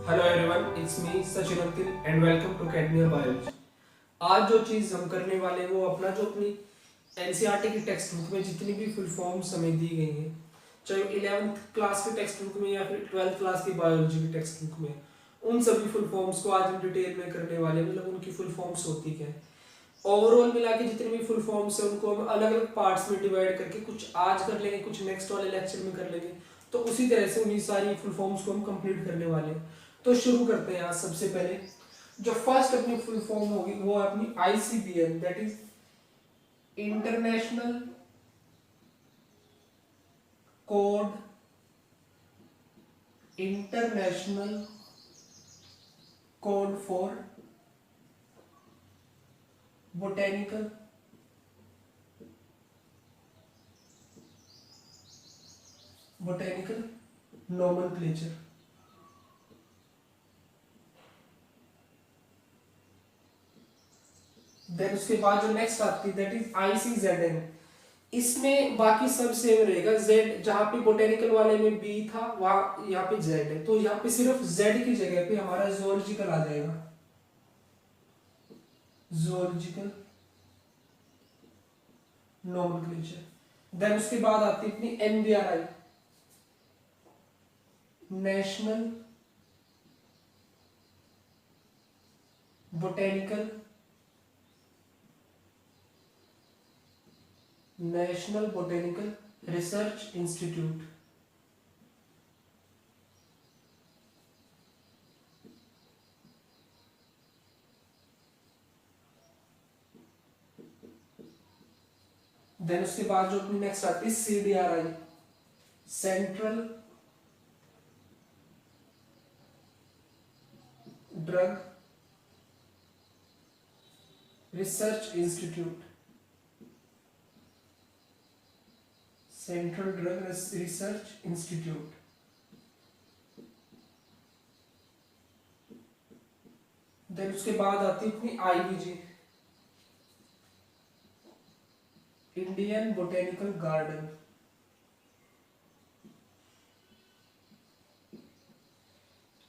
Hello everyone, it's me Sachin Antil and welcome to academy biology. आज जो चीज हम करने वाले हैं वो अपना जो अपनी एनसीईआरटी की टेक्स्ट बुक में जितनी भी फुल फॉर्म्स हमें दी गई हैं, चाहे 11th क्लास की टेक्स्ट बुक में या फिर 12th क्लास की बायोलॉजी की टेक्स्ट बुक में, उन सभी फुल फॉर्म्स को आज हम डिटेल में करने वाले हैं। मतलब उनकी फुल फॉर्म्स होती क्या है, ओवरऑल मिला के जितने भी फुल फॉर्म्स है उनको हम अलग अलग पार्ट्स में डिवाइड करके कुछ आज कर लेंगे, कुछ नेक्स्ट वाले लेक्चर में कर लेंगे। तो उसी तरह से उन्हीं सारी फुल फॉर्म्स को हम कंप्लीट करने वाले हैं। तो शुरू करते हैं। आज सबसे पहले जो फर्स्ट अपनी फुल फॉर्म होगी वो है अपनी ICBN, that is international code international code for botanical nomenclature. Then उसके बाद जो नेक्स्ट आती है दैट इज आईसीजेडएन। इसमें बाकी सब सेम रहेगा। जेड जहां पे बोटेनिकल वाले में बी था वहां यहाँ पे जेड है, तो यहाँ पे सिर्फ जेड की जगह पे हमारा जोलॉजिकल आ जाएगा, जोलॉजिकल नोमेनक्लेचर। देन उसके बाद आती है अपनी NBRI, national botanical research institute. Then उसके बाद जो अपनी नेक्स्ट आती है CDRI, central drug research institute, central drug research institute. Then उसके बाद आती है अपनी IBG, Indian botanical garden,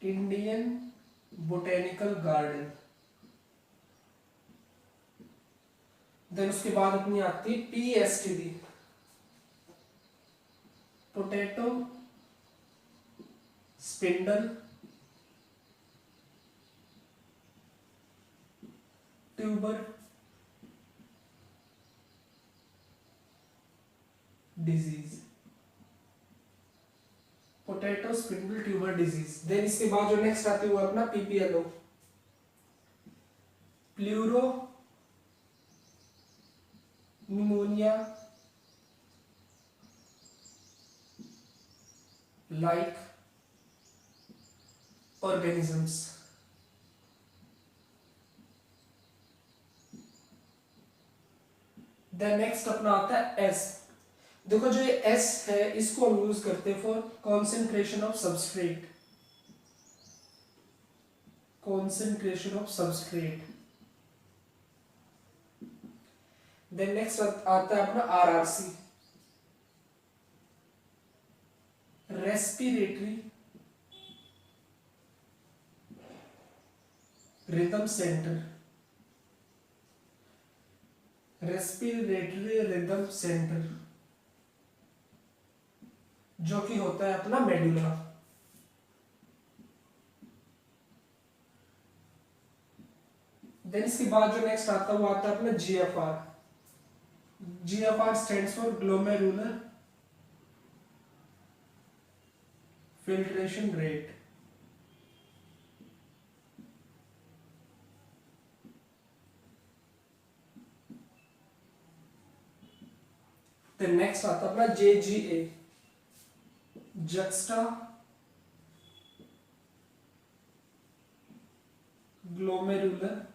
Indian botanical garden. Then उसके बाद अपनी आती है PSTD, potato spindle tuber disease, potato spindle tuber disease. Then इसके बाद जो नेक्स्ट आती है वो अपना PPLO, pleuro pneumonia like organisms. Then next अपना आता है एस। देखो जो ये एस है इसको हम यूज करते हैं for concentration of substrate, concentration of substrate. Then next आता है अपना RRC, respiratory rhythm centre, respiratory rhythm centre जो कि होता है अपना मेडुला। देन इसके बाद जो नेक्स्ट आता है वो आता है अपना GFR, GFR stands for glomerular filtration rate. Then next आता है अपना JGA, juxta glomerular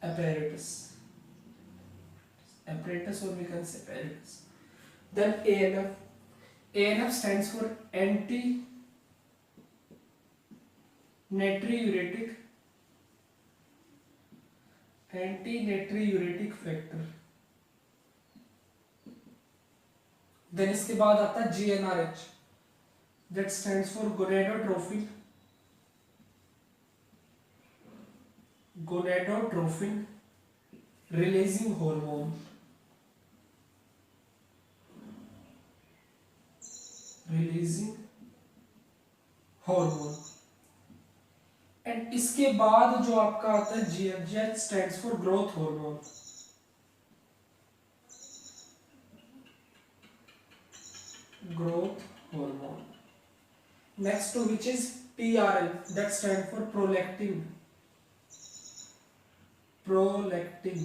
apparatus or we can say apparatus. Then ANF stands for anti natriuretic factor। Then इसके बाद आता है GnRH, that stands for gonadotrophin. Gonadotrophin releasing hormone. Releasing hormone. And इसके बाद जो आपका आता है GH stands for growth hormone. Growth hormone. Next to which is PRL, that stand for prolactin. Prolactin.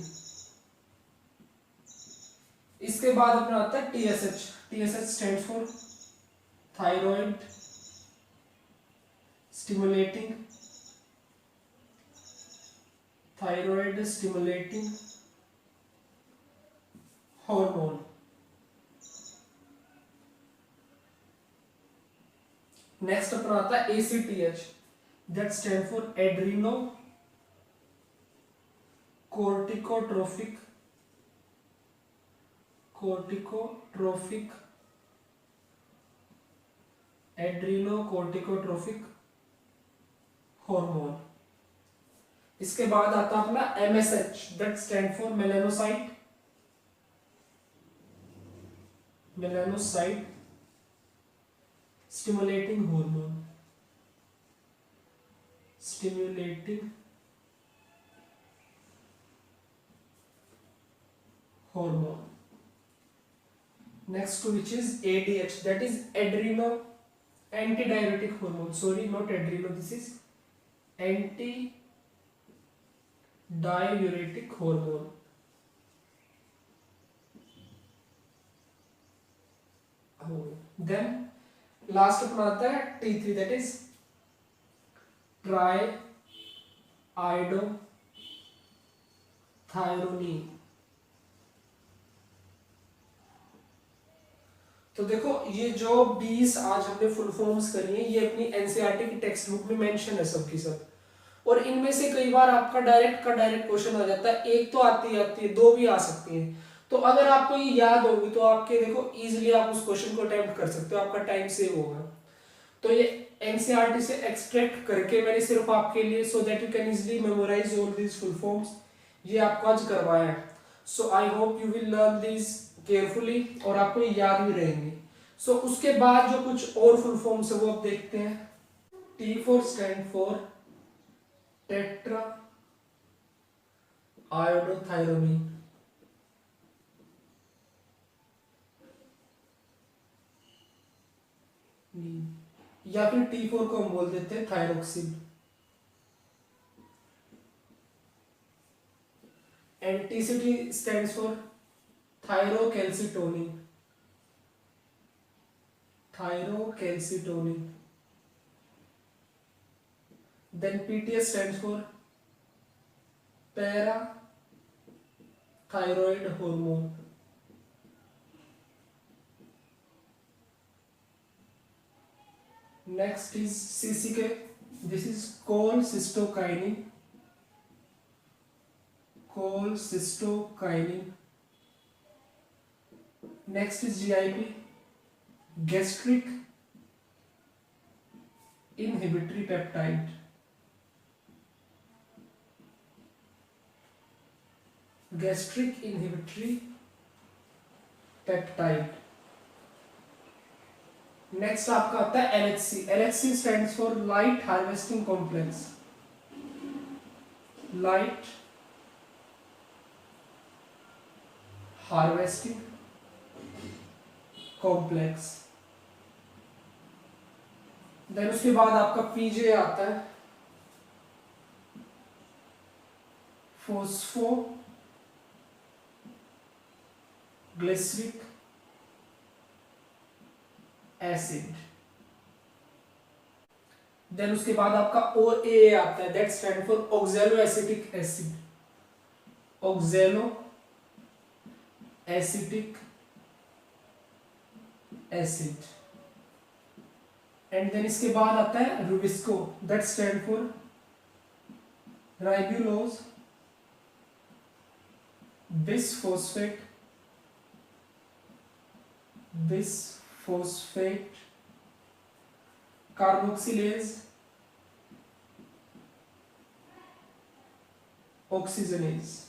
इसके बाद अपना आता है TSH. TSH stands for thyroid stimulating. Thyroid stimulating hormone. Next अपना आता है ACTH, that stand for adreno corticotrophic adrenocorticotropic hormone. इसके बाद आता है अपना MSH, that stand for melanocyte stimulating hormone. Next to which is ADH, that is adreno antidiuretic hormone. Sorry, not adreno, this is antidiuretic hormone. Then last अपना आता है T3, that is triiodothyronine. तो देखो ये जो 20 आज हमने फुल फॉर्म्स करी है ये अपनी एनसीईआरटी की टेक्स्ट बुक में मेंशन है सबकी सब. और इनमें से कई बार आपका डायरेक्ट क्वेश्चन आ जाता है. एक तो आती है, दो भी आ सकती है. तो अगर आपको ये याद होगी तो आपके देखो इजीली आप उस क्वेश्चन को अटेम्प्ट कर सकते हो, आपका टाइम सेव होगा. तो ये एनसीईआरटी से एक्सट्रैक्ट करके मैंने सिर्फ आपके लिए so that you can easily memorize all these full forms ये आपको आज करवाया है. So I hope you will learn these carefully और आपको ये याद भी रहेंगे. सो उसके बाद जो कुछ और फुल फॉर्म्स है वो आप देखते हैं. T4 stand for tetra iodothyronine. या फिर T4 को हम बोल देते हैं thyroxine. And TCT stands for thyrocalcitonin. Then PTS stands for parathyroid hormone. Next is CCK. This is cholecystokinin. Next is GIP. Gastric inhibitory peptide. Next आपका आता है LHC. LHC stands for light harvesting complex. Then उसके बाद आपका PJ आता है फोस्फोग्लिसरिक acid. Then उसके बाद आपका OAA आता है, that stand for oxaloacetic acid. And then इसके बाद आता है RuBisCO, that stand for ribulose bisphosphate carboxylase oxygenase.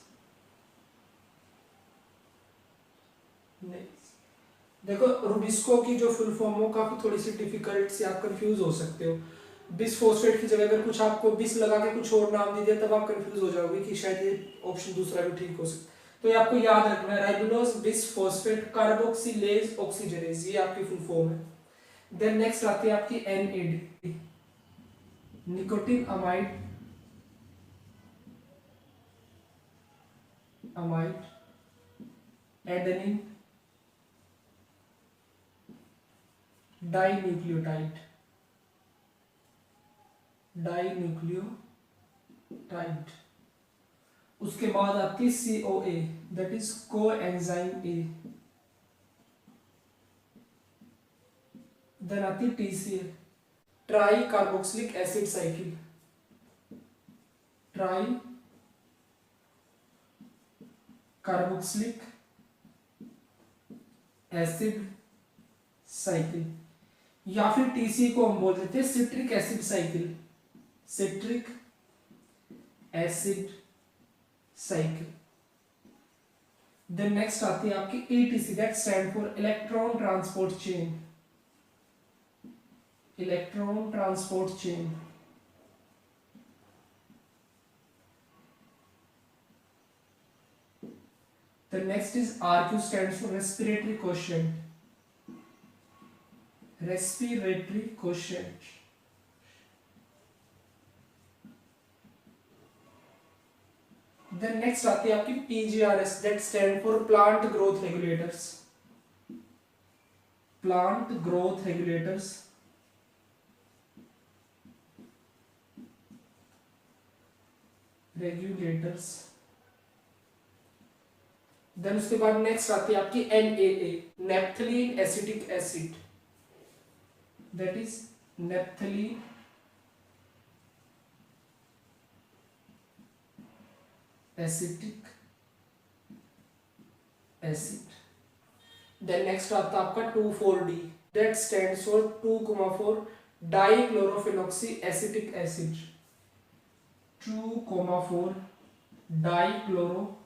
देखो रुबिस्को की जो फुल फॉर्म हो काफी थोड़ी सी डिफिकल्ट से आप कंफ्यूज हो सकते हो। बिस फॉस्फेट की जगह अगर कुछ आपको बिस लगा के कुछ और नाम दे दिया तब आप कंफ्यूज हो जाओगे कि शायद ये ऑप्शन दूसरा भी ठीक हो सकता है। तो ये आपको याद रखना है, राइबोलोज बिस फॉस्फेट कार्बोक्सिलेज ऑक्सीजनेज, ये आपकी फुल फॉर्म है। देन नेक्स्ट आती है आपकी NAD, nicotine amide adenine dinucleotide. उसके बाद आपकी CoA that is coenzyme A। देन आती TCA tri carboxylic acid cycle, tri carboxylic acid cycle, या फिर TCA को हम बोल देते हैं citric acid cycle, citric acid cycle. Then next आती है आपकी ATC that stand for electron transport chain, electron transport chain. The next is RQ stands for respiratory quotient, respiratory quotient। Then next आती है आपकी PGRS that stand for plant growth regulators, plant growth regulators। Then उसके बाद next आती है आपकी NaA naphthalene acetic acid, that is naphthalene acetic acid. Then next आता है आपका 2,4-D that stands for 2,4 dichlorophenoxy acetic acid, 2,4 dichlorophenoxy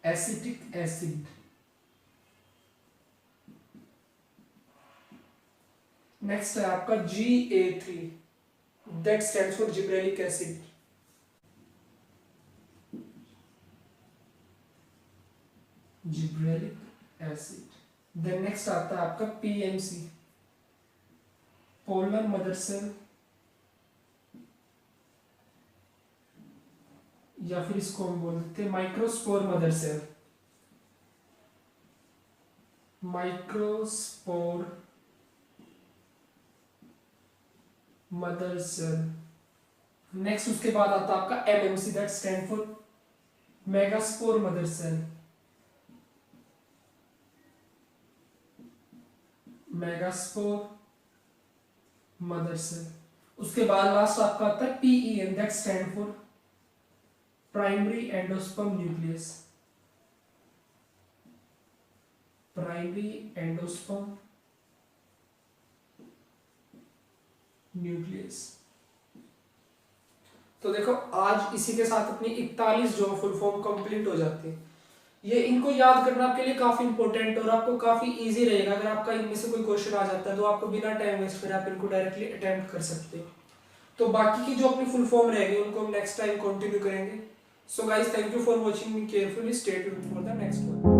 acetic acid. Next है आपका GA3 that stands for gibberellic acid, gibberellic acid. Then next आता है आपका PMC polar mother cell, या फिर इसको हम बोलते हैं microspore mother cell, microspore mother cell. Next उसके बाद आता है आपका MMC that stand for megaspore mother cell, megaspore mother cell. उसके बाद लास्ट आपका आता है PEN that stand for primary endosperm nucleus, primary endosperm nucleus. तो देखो आज इसी के साथ अपनी 41 जो फुल फॉर्म कंप्लीट हो जाती है। ये इनको याद करना आपके लिए काफी इंपॉर्टेंट और आपको काफी इजी रहेगा। अगर आपका इनमें से कोई क्वेश्चन आ जाता है तो आपको बिना टाइम वेस्ट करे आप इनको डायरेक्टली अटेम्प्ट कर सकते हो। तो बाकी की जो अपनी फुल फॉर्म रहेगी उनको हम नेक्स्ट टाइम कंटिन्यू करेंगे। So guys thank you for watching me carefully, stay tuned for the next one.